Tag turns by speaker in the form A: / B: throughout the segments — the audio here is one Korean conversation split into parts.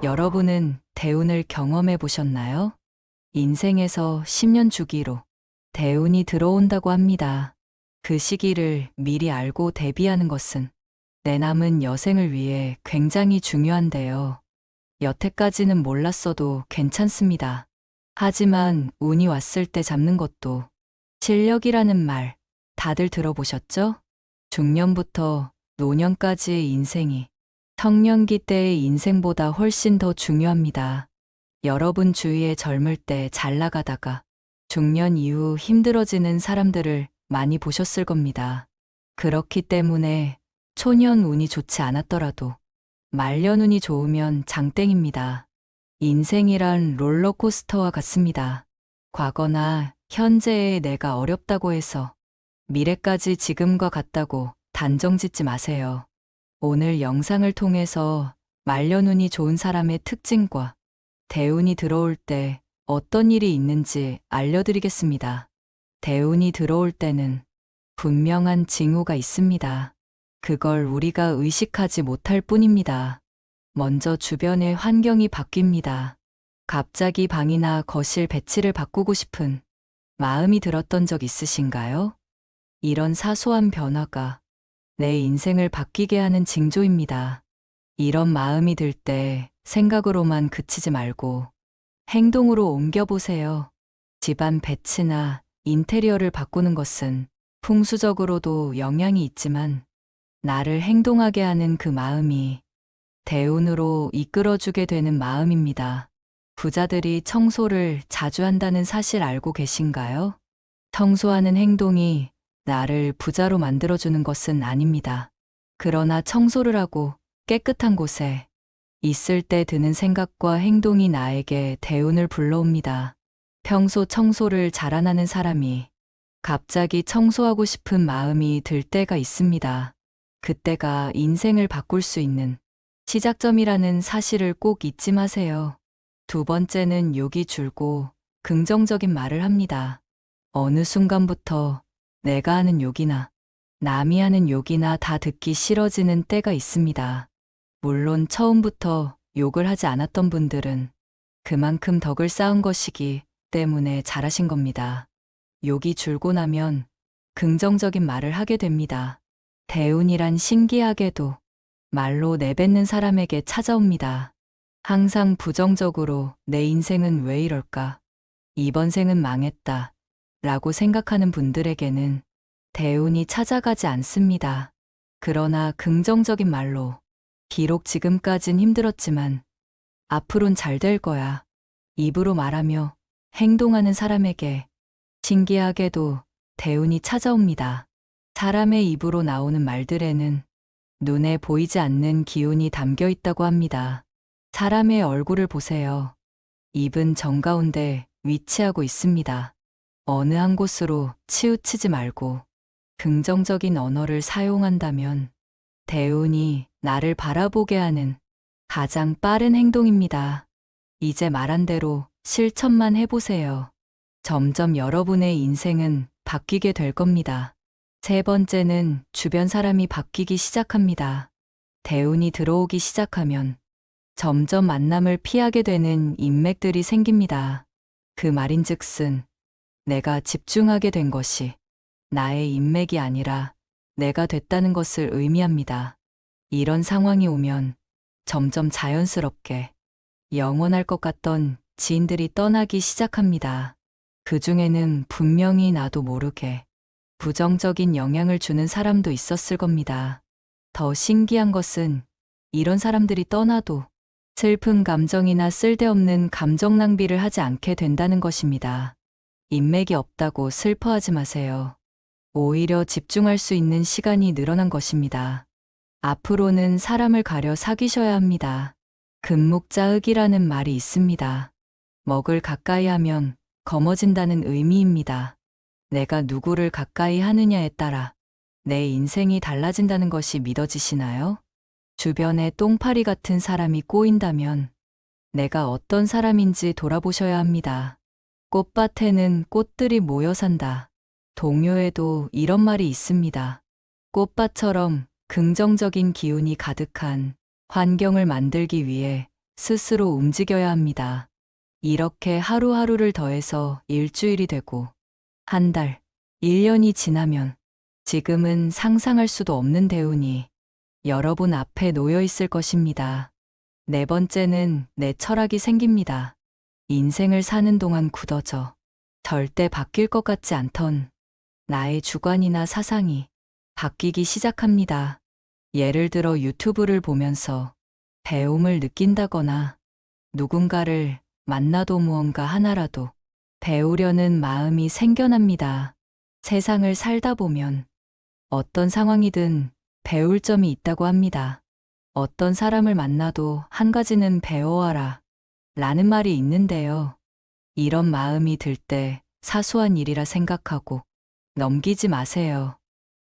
A: 여러분은 대운을 경험해 보셨나요? 인생에서 10년 주기로 대운이 들어온다고 합니다. 그 시기를 미리 알고 대비하는 것은 내 남은 여생을 위해 굉장히 중요한데요. 여태까지는 몰랐어도 괜찮습니다. 하지만 운이 왔을 때 잡는 것도 실력이라는 말 다들 들어보셨죠? 중년부터 노년까지의 인생이 청년기 때의 인생보다 훨씬 더 중요합니다. 여러분 주위에 젊을 때 잘 나가다가 중년 이후 힘들어지는 사람들을 많이 보셨을 겁니다. 그렇기 때문에 초년 운이 좋지 않았더라도 말년 운이 좋으면 장땡입니다. 인생이란 롤러코스터와 같습니다. 과거나 현재의 내가 어렵다고 해서 미래까지 지금과 같다고 단정 짓지 마세요. 오늘 영상을 통해서 말년운이 좋은 사람의 특징과 대운이 들어올 때 어떤 일이 있는지 알려드리겠습니다. 대운이 들어올 때는 분명한 징후가 있습니다. 그걸 우리가 의식하지 못할 뿐입니다. 먼저 주변의 환경이 바뀝니다. 갑자기 방이나 거실 배치를 바꾸고 싶은 마음이 들었던 적 있으신가요? 이런 사소한 변화가 내 인생을 바뀌게 하는 징조입니다. 이런 마음이 들 때 생각으로만 그치지 말고 행동으로 옮겨보세요. 집안 배치나 인테리어를 바꾸는 것은 풍수적으로도 영향이 있지만 나를 행동하게 하는 그 마음이 대운으로 이끌어주게 되는 마음입니다. 부자들이 청소를 자주 한다는 사실 알고 계신가요? 청소하는 행동이 나를 부자로 만들어주는 것은 아닙니다. 그러나 청소를 하고 깨끗한 곳에 있을 때 드는 생각과 행동이 나에게 대운을 불러옵니다. 평소 청소를 잘 안 하는 사람이 갑자기 청소하고 싶은 마음이 들 때가 있습니다. 그때가 인생을 바꿀 수 있는 시작점이라는 사실을 꼭 잊지 마세요. 두 번째는 욕이 줄고 긍정적인 말을 합니다. 어느 순간부터 내가 하는 욕이나 남이 하는 욕이나 다 듣기 싫어지는 때가 있습니다. 물론 처음부터 욕을 하지 않았던 분들은 그만큼 덕을 쌓은 것이기 때문에 잘하신 겁니다. 욕이 줄고 나면 긍정적인 말을 하게 됩니다. 대운이란 신기하게도 말로 내뱉는 사람에게 찾아옵니다. 항상 부정적으로 내 인생은 왜 이럴까? 이번 생은 망했다. 라고 생각하는 분들에게는 대운이 찾아가지 않습니다. 그러나 긍정적인 말로 비록 지금까진 힘들었지만 앞으론 잘 될 거야. 입으로 말하며 행동하는 사람에게 신기하게도 대운이 찾아옵니다. 사람의 입으로 나오는 말들에는 눈에 보이지 않는 기운이 담겨 있다고 합니다. 사람의 얼굴을 보세요. 입은 정가운데 위치하고 있습니다. 어느 한 곳으로 치우치지 말고 긍정적인 언어를 사용한다면 대운이 나를 바라보게 하는 가장 빠른 행동입니다. 이제 말한 대로 실천만 해보세요. 점점 여러분의 인생은 바뀌게 될 겁니다. 세 번째는 주변 사람이 바뀌기 시작합니다. 대운이 들어오기 시작하면 점점 만남을 피하게 되는 인맥들이 생깁니다. 그 말인즉슨 내가 집중하게 된 것이 나의 인맥이 아니라 내가 됐다는 것을 의미합니다. 이런 상황이 오면 점점 자연스럽게 영원할 것 같던 지인들이 떠나기 시작합니다. 그 중에는 분명히 나도 모르게 부정적인 영향을 주는 사람도 있었을 겁니다. 더 신기한 것은 이런 사람들이 떠나도 슬픈 감정이나 쓸데없는 감정 낭비를 하지 않게 된다는 것입니다. 인맥이 없다고 슬퍼하지 마세요. 오히려 집중할 수 있는 시간이 늘어난 것입니다. 앞으로는 사람을 가려 사귀셔야 합니다. 금묵자흑이라는 말이 있습니다. 먹을 가까이 하면 검어진다는 의미입니다. 내가 누구를 가까이 하느냐에 따라 내 인생이 달라진다는 것이 믿어지시나요? 주변에 똥파리 같은 사람이 꼬인다면 내가 어떤 사람인지 돌아보셔야 합니다. 꽃밭에는 꽃들이 모여 산다. 동요에도 이런 말이 있습니다. 꽃밭처럼 긍정적인 기운이 가득한 환경을 만들기 위해 스스로 움직여야 합니다. 이렇게 하루하루를 더해서 일주일이 되고 한 달, 1년이 지나면 지금은 상상할 수도 없는 대운이 여러분 앞에 놓여 있을 것입니다. 네 번째는 내 철학이 생깁니다. 인생을 사는 동안 굳어져 절대 바뀔 것 같지 않던 나의 주관이나 사상이 바뀌기 시작합니다. 예를 들어 유튜브를 보면서 배움을 느낀다거나 누군가를 만나도 무언가 하나라도 배우려는 마음이 생겨납니다. 세상을 살다 보면 어떤 상황이든 배울 점이 있다고 합니다. 어떤 사람을 만나도 한 가지는 배워와라 라는 말이 있는데요. 이런 마음이 들 때 사소한 일이라 생각하고 넘기지 마세요.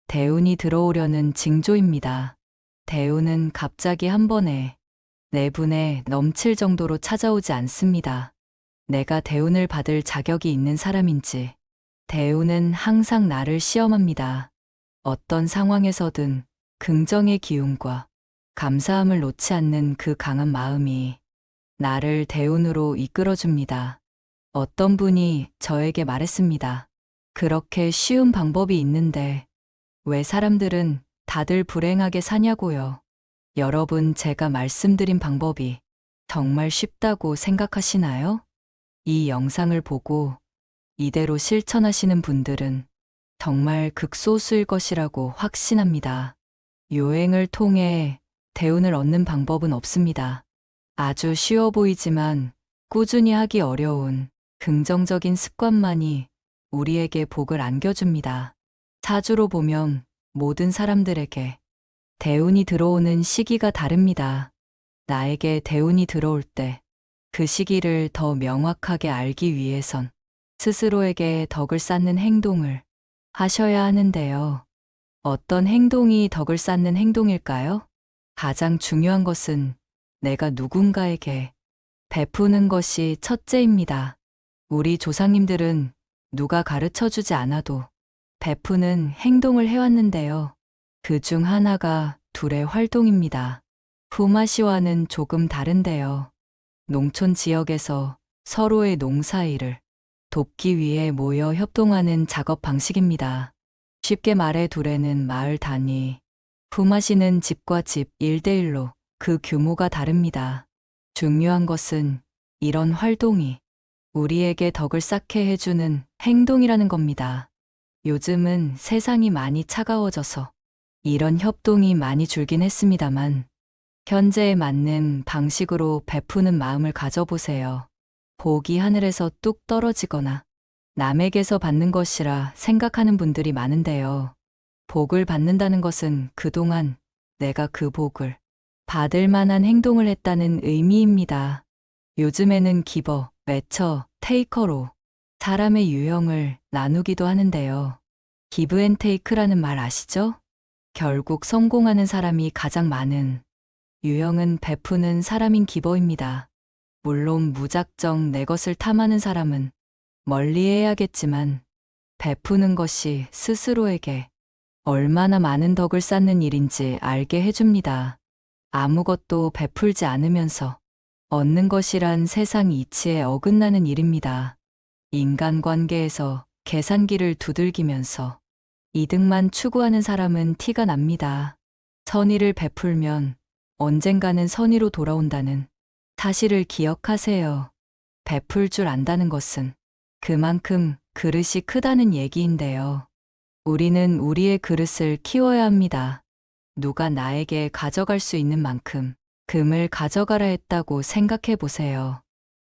A: 대운이 들어오려는 징조입니다. 대운은 갑자기 한 번에 내 분에 넘칠 정도로 찾아오지 않습니다. 내가 대운을 받을 자격이 있는 사람인지 대운은 항상 나를 시험합니다. 어떤 상황에서든 긍정의 기운과 감사함을 놓지 않는 그 강한 마음이 나를 대운으로 이끌어줍니다. 어떤 분이 저에게 말했습니다. 그렇게 쉬운 방법이 있는데 왜 사람들은 다들 불행하게 사냐고요. 여러분, 제가 말씀드린 방법이 정말 쉽다고 생각하시나요? 이 영상을 보고 이대로 실천하시는 분들은 정말 극소수일 것이라고 확신합니다. 요행을 통해 대운을 얻는 방법은 없습니다. 아주 쉬워 보이지만 꾸준히 하기 어려운 긍정적인 습관만이 우리에게 복을 안겨줍니다. 사주로 보면 모든 사람들에게 대운이 들어오는 시기가 다릅니다. 나에게 대운이 들어올 때 그 시기를 더 명확하게 알기 위해선 스스로에게 덕을 쌓는 행동을 하셔야 하는데요. 어떤 행동이 덕을 쌓는 행동일까요? 가장 중요한 것은 내가 누군가에게 베푸는 것이 첫째입니다. 우리 조상님들은 누가 가르쳐 주지 않아도 베푸는 행동을 해왔는데요. 그 중 하나가 둘의 활동입니다. 품앗이와는 조금 다른데요. 농촌 지역에서 서로의 농사일을 돕기 위해 모여 협동하는 작업 방식입니다. 쉽게 말해 둘에는 마을 단위, 품앗이는 집과 집 1대1로 그 규모가 다릅니다. 중요한 것은 이런 활동이 우리에게 덕을 쌓게 해주는 행동이라는 겁니다. 요즘은 세상이 많이 차가워져서 이런 협동이 많이 줄긴 했습니다만 현재에 맞는 방식으로 베푸는 마음을 가져보세요. 복이 하늘에서 뚝 떨어지거나 남에게서 받는 것이라 생각하는 분들이 많은데요. 복을 받는다는 것은 그동안 내가 그 복을 받을 만한 행동을 했다는 의미입니다. 요즘에는 기버, 매처, 테이커로 사람의 유형을 나누기도 하는데요. 기브 앤 테이크라는 말 아시죠? 결국 성공하는 사람이 가장 많은 유형은 베푸는 사람인 기버입니다. 물론 무작정 내 것을 탐하는 사람은 멀리해야겠지만 베푸는 것이 스스로에게 얼마나 많은 덕을 쌓는 일인지 알게 해줍니다. 아무것도 베풀지 않으면서 얻는 것이란 세상 이치에 어긋나는 일입니다. 인간관계에서 계산기를 두들기면서 이득만 추구하는 사람은 티가 납니다. 선의를 베풀면 언젠가는 선의로 돌아온다는 사실을 기억하세요. 베풀 줄 안다는 것은 그만큼 그릇이 크다는 얘기인데요. 우리는 우리의 그릇을 키워야 합니다. 누가 나에게 가져갈 수 있는 만큼 금을 가져가라 했다고 생각해 보세요.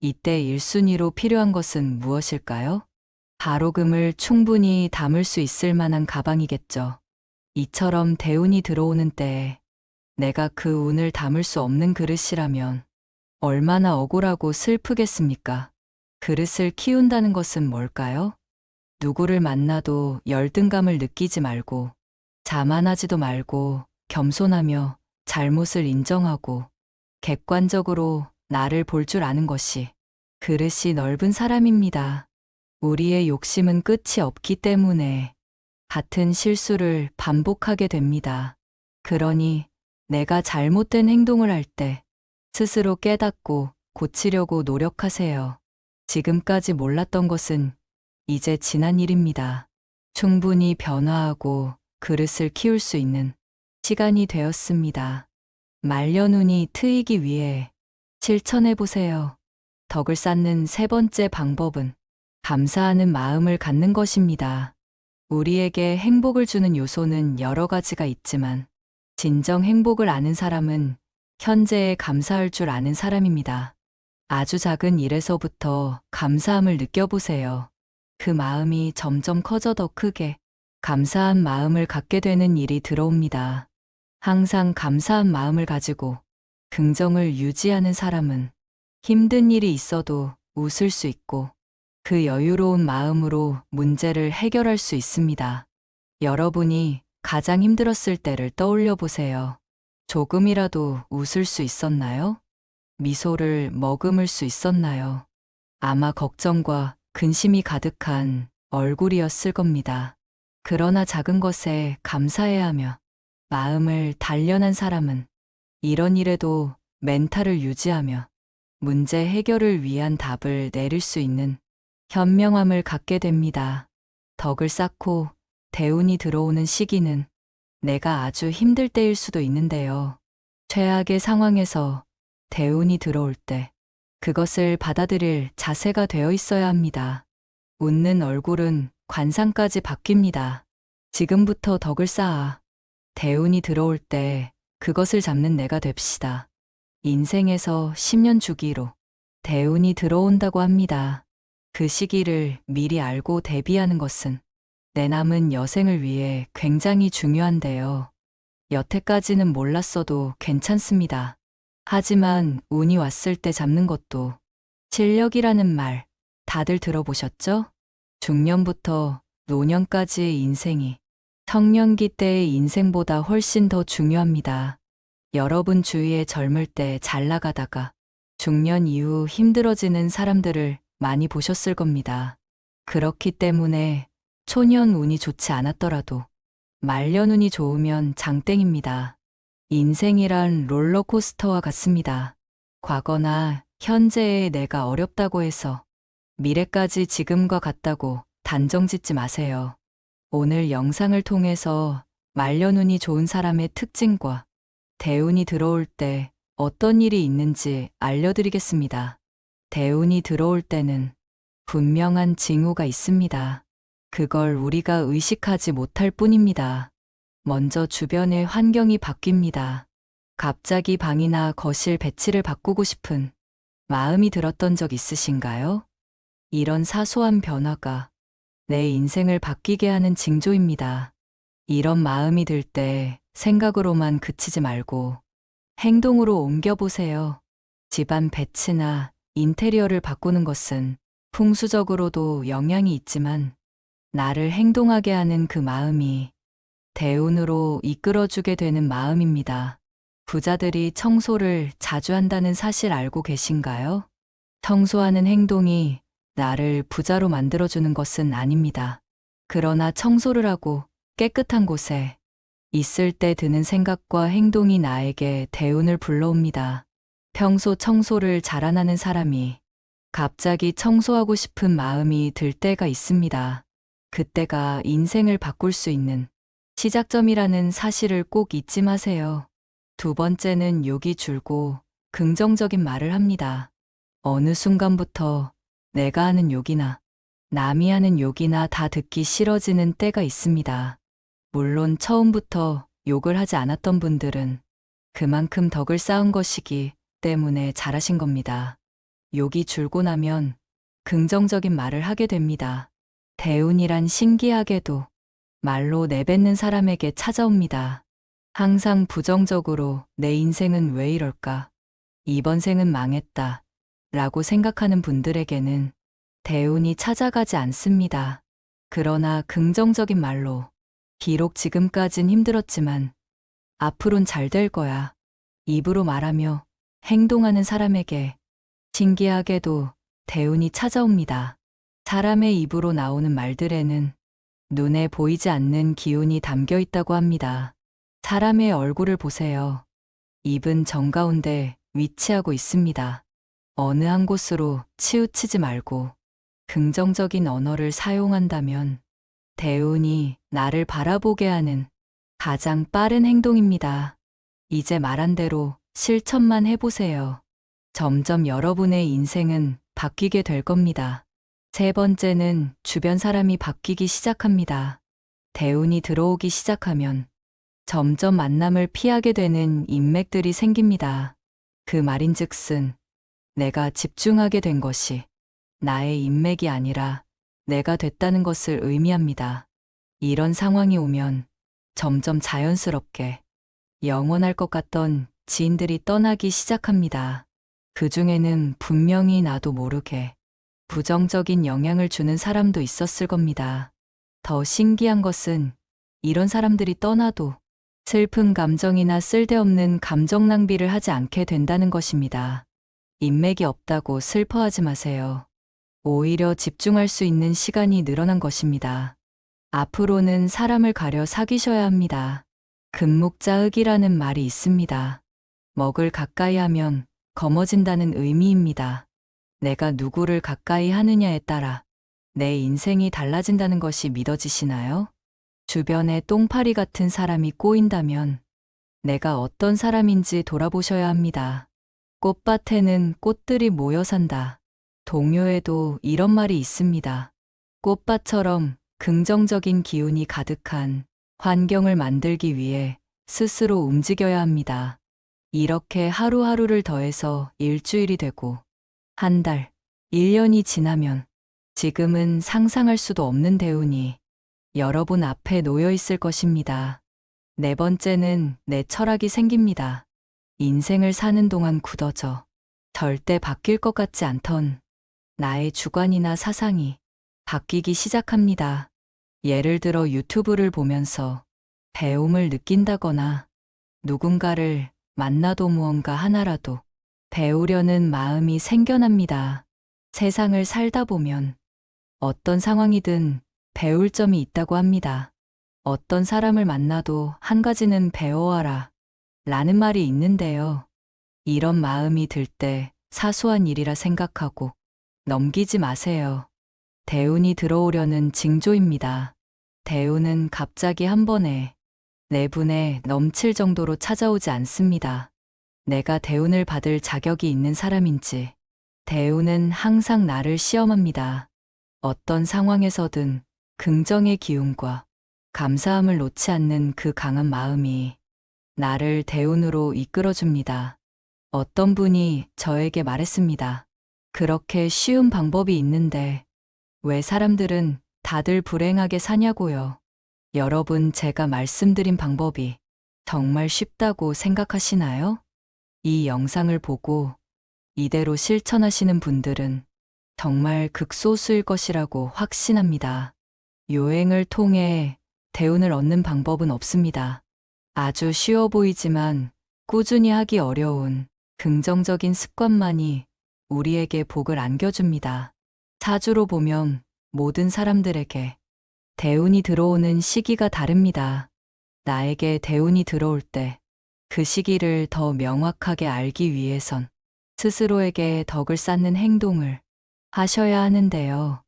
A: 이때 1순위로 필요한 것은 무엇일까요? 바로 금을 충분히 담을 수 있을 만한 가방이겠죠. 이처럼 대운이 들어오는 때에 내가 그 운을 담을 수 없는 그릇이라면 얼마나 억울하고 슬프겠습니까? 그릇을 키운다는 것은 뭘까요? 누구를 만나도 열등감을 느끼지 말고 자만하지도 말고 겸손하며 잘못을 인정하고 객관적으로 나를 볼 줄 아는 것이 그릇이 넓은 사람입니다. 우리의 욕심은 끝이 없기 때문에 같은 실수를 반복하게 됩니다. 그러니 내가 잘못된 행동을 할 때 스스로 깨닫고 고치려고 노력하세요. 지금까지 몰랐던 것은 이제 지난 일입니다. 충분히 변화하고 그릇을 키울 수 있는 시간이 되었습니다. 말려눈이 트이기 위해 실천해 보세요. 덕을 쌓는 세 번째 방법은 감사하는 마음을 갖는 것입니다. 우리에게 행복을 주는 요소는 여러 가지가 있지만 진정 행복을 아는 사람은 현재에 감사할 줄 아는 사람입니다. 아주 작은 일에서부터 감사함을 느껴보세요. 그 마음이 점점 커져 더 크게 감사한 마음을 갖게 되는 일이 들어옵니다. 항상 감사한 마음을 가지고 긍정을 유지하는 사람은 힘든 일이 있어도 웃을 수 있고 그 여유로운 마음으로 문제를 해결할 수 있습니다. 여러분이 가장 힘들었을 때를 떠올려 보세요. 조금이라도 웃을 수 있었나요? 미소를 머금을 수 있었나요? 아마 걱정과 근심이 가득한 얼굴이었을 겁니다. 그러나 작은 것에 감사해야 하며 마음을 단련한 사람은 이런 일에도 멘탈을 유지하며 문제 해결을 위한 답을 내릴 수 있는 현명함을 갖게 됩니다. 덕을 쌓고 대운이 들어오는 시기는 내가 아주 힘들 때일 수도 있는데요. 최악의 상황에서 대운이 들어올 때 그것을 받아들일 자세가 되어 있어야 합니다. 웃는 얼굴은 관상까지 바뀝니다. 지금부터 덕을 쌓아 대운이 들어올 때 그것을 잡는 내가 됩시다. 인생에서 10년 주기로 대운이 들어온다고 합니다. 그 시기를 미리 알고 대비하는 것은 내 남은 여생을 위해 굉장히 중요한데요. 여태까지는 몰랐어도 괜찮습니다. 하지만 운이 왔을 때 잡는 것도 실력이라는 말 다들 들어보셨죠? 중년부터 노년까지의 인생이 청년기 때의 인생보다 훨씬 더 중요합니다. 여러분 주위에 젊을 때 잘 나가다가 중년 이후 힘들어지는 사람들을 많이 보셨을 겁니다. 그렇기 때문에 초년 운이 좋지 않았더라도 말년 운이 좋으면 장땡입니다. 인생이란 롤러코스터와 같습니다. 과거나 현재의 내가 어렵다고 해서 미래까지 지금과 같다고 단정 짓지 마세요. 오늘 영상을 통해서 말년 운이 좋은 사람의 특징과 대운이 들어올 때 어떤 일이 있는지 알려드리겠습니다. 대운이 들어올 때는 분명한 징후가 있습니다. 그걸 우리가 의식하지 못할 뿐입니다. 먼저 주변의 환경이 바뀝니다. 갑자기 방이나 거실 배치를 바꾸고 싶은 마음이 들었던 적 있으신가요? 이런 사소한 변화가 내 인생을 바뀌게 하는 징조입니다. 이런 마음이 들 때 생각으로만 그치지 말고 행동으로 옮겨보세요. 집안 배치나 인테리어를 바꾸는 것은 풍수적으로도 영향이 있지만 나를 행동하게 하는 그 마음이 대운으로 이끌어주게 되는 마음입니다. 부자들이 청소를 자주 한다는 사실 알고 계신가요? 청소하는 행동이 나를 부자로 만들어주는 것은 아닙니다. 그러나 청소를 하고 깨끗한 곳에 있을 때 드는 생각과 행동이 나에게 대운을 불러옵니다. 평소 청소를 잘 안 하는 사람이 갑자기 청소하고 싶은 마음이 들 때가 있습니다. 그때가 인생을 바꿀 수 있는 시작점이라는 사실을 꼭 잊지 마세요. 두 번째는 욕이 줄고 긍정적인 말을 합니다. 어느 순간부터 내가 하는 욕이나 남이 하는 욕이나 다 듣기 싫어지는 때가 있습니다. 물론 처음부터 욕을 하지 않았던 분들은 그만큼 덕을 쌓은 것이기 때문에 잘하신 겁니다. 욕이 줄고 나면 긍정적인 말을 하게 됩니다. 대운이란 신기하게도 말로 내뱉는 사람에게 찾아옵니다. 항상 부정적으로 내 인생은 왜 이럴까? 이번 생은 망했다. 라고 생각하는 분들에게는 대운이 찾아가지 않습니다. 그러나 긍정적인 말로 비록 지금까진 힘들었지만 앞으론 잘 될 거야. 입으로 말하며 행동하는 사람에게 신기하게도 대운이 찾아옵니다. 사람의 입으로 나오는 말들에는 눈에 보이지 않는 기운이 담겨 있다고 합니다. 사람의 얼굴을 보세요. 입은 정가운데 위치하고 있습니다. 어느 한 곳으로 치우치지 말고 긍정적인 언어를 사용한다면 대운이 나를 바라보게 하는 가장 빠른 행동입니다. 이제 말한 대로 실천만 해보세요. 점점 여러분의 인생은 바뀌게 될 겁니다. 세 번째는 주변 사람이 바뀌기 시작합니다. 대운이 들어오기 시작하면 점점 만남을 피하게 되는 인맥들이 생깁니다. 그 말인즉슨 내가 집중하게 된 것이 나의 인맥이 아니라 내가 됐다는 것을 의미합니다. 이런 상황이 오면 점점 자연스럽게 영원할 것 같던 지인들이 떠나기 시작합니다. 그 중에는 분명히 나도 모르게 부정적인 영향을 주는 사람도 있었을 겁니다. 더 신기한 것은 이런 사람들이 떠나도 슬픈 감정이나 쓸데없는 감정 낭비를 하지 않게 된다는 것입니다. 인맥이 없다고 슬퍼하지 마세요. 오히려 집중할 수 있는 시간이 늘어난 것입니다. 앞으로는 사람을 가려 사귀셔야 합니다. 금묵자흑이라는 말이 있습니다. 먹을 가까이 하면 검어진다는 의미입니다. 내가 누구를 가까이 하느냐에 따라 내 인생이 달라진다는 것이 믿어지시나요? 주변에 똥파리 같은 사람이 꼬인다면 내가 어떤 사람인지 돌아보셔야 합니다. 꽃밭에는 꽃들이 모여 산다. 동요에도 이런 말이 있습니다. 꽃밭처럼 긍정적인 기운이 가득한 환경을 만들기 위해 스스로 움직여야 합니다. 이렇게 하루하루를 더해서 일주일이 되고 한 달, 1년이 지나면 지금은 상상할 수도 없는 대운이 여러분 앞에 놓여 있을 것입니다. 네 번째는 내 철학이 생깁니다. 인생을 사는 동안 굳어져 절대 바뀔 것 같지 않던 나의 주관이나 사상이 바뀌기 시작합니다. 예를 들어 유튜브를 보면서 배움을 느낀다거나 누군가를 만나도 무언가 하나라도 배우려는 마음이 생겨납니다. 세상을 살다 보면 어떤 상황이든 배울 점이 있다고 합니다. 어떤 사람을 만나도 한 가지는 배워와라 라는 말이 있는데요. 이런 마음이 들 때 사소한 일이라 생각하고 넘기지 마세요. 대운이 들어오려는 징조입니다. 대운은 갑자기 한 번에 내분에 넘칠 정도로 찾아오지 않습니다. 내가 대운을 받을 자격이 있는 사람인지 대운은 항상 나를 시험합니다. 어떤 상황에서든 긍정의 기운과 감사함을 놓지 않는 그 강한 마음이 나를 대운으로 이끌어줍니다. 어떤 분이 저에게 말했습니다. 그렇게 쉬운 방법이 있는데 왜 사람들은 다들 불행하게 사냐고요. 여러분, 제가 말씀드린 방법이 정말 쉽다고 생각하시나요? 이 영상을 보고 이대로 실천하시는 분들은 정말 극소수일 것이라고 확신합니다. 요행을 통해 대운을 얻는 방법은 없습니다. 아주 쉬워 보이지만 꾸준히 하기 어려운 긍정적인 습관만이 우리에게 복을 안겨줍니다. 사주로 보면 모든 사람들에게 대운이 들어오는 시기가 다릅니다. 나에게 대운이 들어올 때 그 시기를 더 명확하게 알기 위해선 스스로에게 덕을 쌓는 행동을 하셔야 하는데요.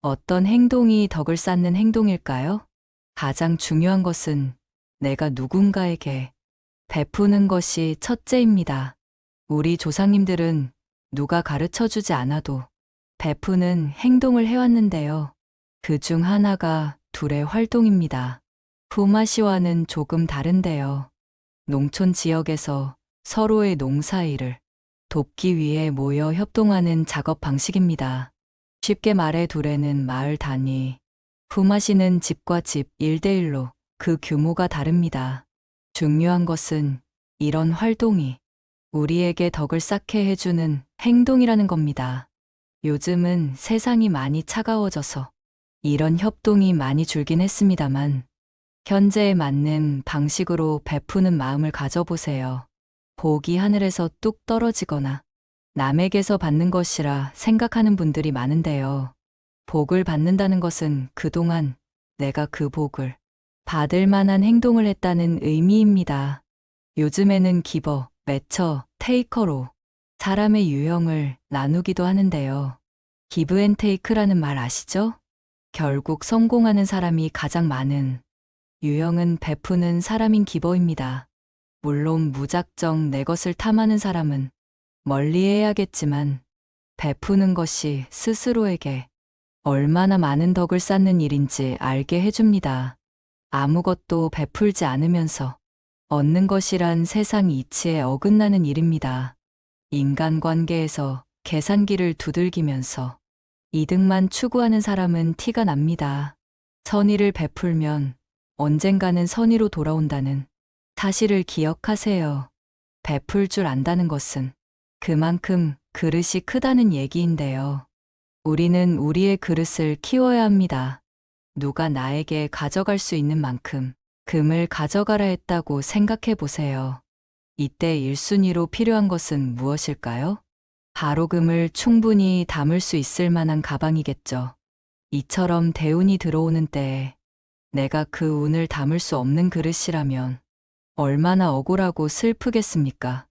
A: 어떤 행동이 덕을 쌓는 행동일까요? 가장 중요한 것은 내가 누군가에게 베푸는 것이 첫째입니다. 우리 조상님들은 누가 가르쳐 주지 않아도 베푸는 행동을 해왔는데요. 그 중 하나가 둘의 활동입니다. 품앗이와는 조금 다른데요. 농촌 지역에서 서로의 농사일을 돕기 위해 모여 협동하는 작업 방식입니다. 쉽게 말해 둘에는 마을 단위, 품앗이는 집과 집 1대1로 그 규모가 다릅니다. 중요한 것은 이런 활동이 우리에게 덕을 쌓게 해주는 행동이라는 겁니다. 요즘은 세상이 많이 차가워져서 이런 협동이 많이 줄긴 했습니다만 현재에 맞는 방식으로 베푸는 마음을 가져보세요. 복이 하늘에서 뚝 떨어지거나 남에게서 받는 것이라 생각하는 분들이 많은데요. 복을 받는다는 것은 그동안 내가 그 복을 받을 만한 행동을 했다는 의미입니다. 요즘에는 기버, 매처 테이커로 사람의 유형을 나누기도 하는데요. 기브앤테이크라는 말 아시죠? 결국 성공하는 사람이 가장 많은 유형은 베푸는 사람인 기버입니다. 물론 무작정 내 것을 탐하는 사람은 멀리해야겠지만 베푸는 것이 스스로에게 얼마나 많은 덕을 쌓는 일인지 알게 해줍니다. 아무것도 베풀지 않으면서 얻는 것이란 세상 이치에 어긋나는 일입니다. 인간관계에서 계산기를 두들기면서 이득만 추구하는 사람은 티가 납니다. 선의를 베풀면 언젠가는 선의로 돌아온다는 사실을 기억하세요. 베풀 줄 안다는 것은 그만큼 그릇이 크다는 얘기인데요. 우리는 우리의 그릇을 키워야 합니다. 누가 나에게 가져갈 수 있는 만큼 금을 가져가라 했다고 생각해 보세요. 이때 1순위로 필요한 것은 무엇일까요? 바로 금을 충분히 담을 수 있을 만한 가방이겠죠. 이처럼 대운이 들어오는 때에 내가 그 운을 담을 수 없는 그릇이라면 얼마나 억울하고 슬프겠습니까?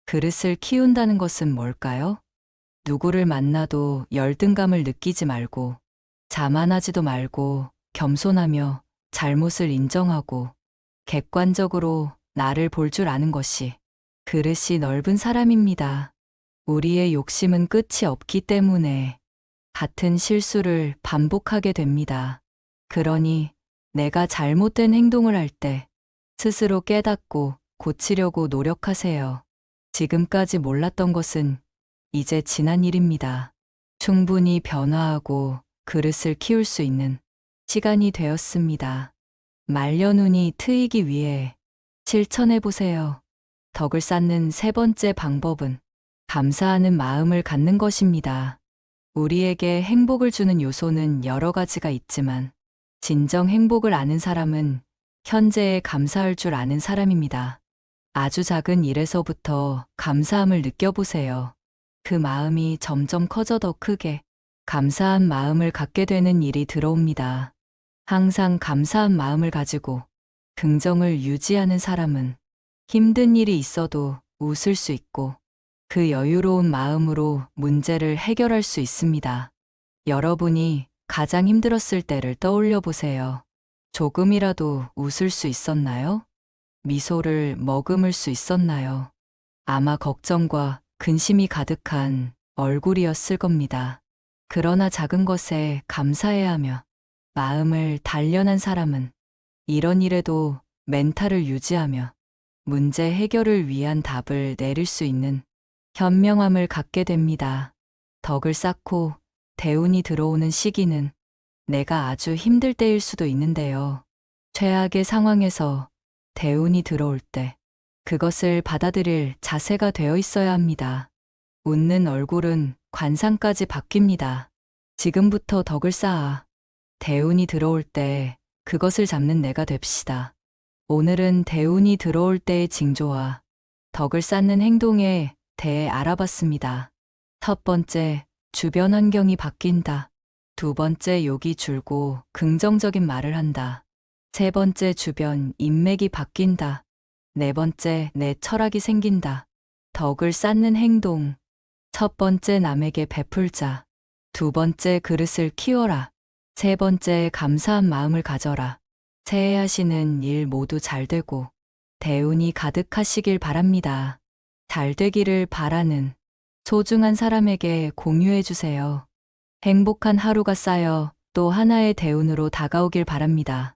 A: 그릇을 키운다는 것은 뭘까요? 누구를 만나도 열등감을 느끼지 말고, 자만하지도 말고, 겸손하며 잘못을 인정하고, 객관적으로 나를 볼 줄 아는 것이 그릇이 넓은 사람입니다. 우리의 욕심은 끝이 없기 때문에 같은 실수를 반복하게 됩니다. 그러니 내가 잘못된 행동을 할 때 스스로 깨닫고 고치려고 노력하세요. 지금까지 몰랐던 것은 이제 지난 일입니다. 충분히 변화하고 그릇을 키울 수 있는 시간이 되었습니다. 말년운이 트이기 위해 실천해 보세요. 덕을 쌓는 세 번째 방법은 감사하는 마음을 갖는 것입니다. 우리에게 행복을 주는 요소는 여러 가지가 있지만 진정 행복을 아는 사람은 현재에 감사할 줄 아는 사람입니다. 아주 작은 일에서부터 감사함을 느껴보세요. 그 마음이 점점 커져 더 크게 감사한 마음을 갖게 되는 일이 들어옵니다. 항상 감사한 마음을 가지고 긍정을 유지하는 사람은 힘든 일이 있어도 웃을 수 있고 그 여유로운 마음으로 문제를 해결할 수 있습니다. 여러분이 가장 힘들었을 때를 떠올려 보세요. 조금이라도 웃을 수 있었나요? 미소를 머금을 수 있었나요? 아마 걱정과 근심이 가득한 얼굴이었을 겁니다. 그러나 작은 것에 감사해야 하며 마음을 단련한 사람은 이런 일에도 멘탈을 유지하며 문제 해결을 위한 답을 내릴 수 있는 현명함을 갖게 됩니다. 덕을 쌓고 대운이 들어오는 시기는 내가 아주 힘들 때일 수도 있는데요. 최악의 상황에서 대운이 들어올 때 그것을 받아들일 자세가 되어 있어야 합니다. 웃는 얼굴은 관상까지 바뀝니다. 지금부터 덕을 쌓아 대운이 들어올 때 그것을 잡는 내가 됩시다. 오늘은 대운이 들어올 때의 징조와 덕을 쌓는 행동에 대해 알아봤습니다. 첫 번째, 주변 환경이 바뀐다. 두 번째, 욕이 줄고 긍정적인 말을 한다. 세 번째, 주변 인맥이 바뀐다. 네 번째, 내 철학이 생긴다. 덕을 쌓는 행동. 첫 번째, 남에게 베풀자. 두 번째, 그릇을 키워라. 세 번째, 감사한 마음을 가져라. 새해 하시는 일 모두 잘 되고 대운이 가득하시길 바랍니다. 잘 되기를 바라는 소중한 사람에게 공유해 주세요. 행복한 하루가 쌓여 또 하나의 대운으로 다가오길 바랍니다.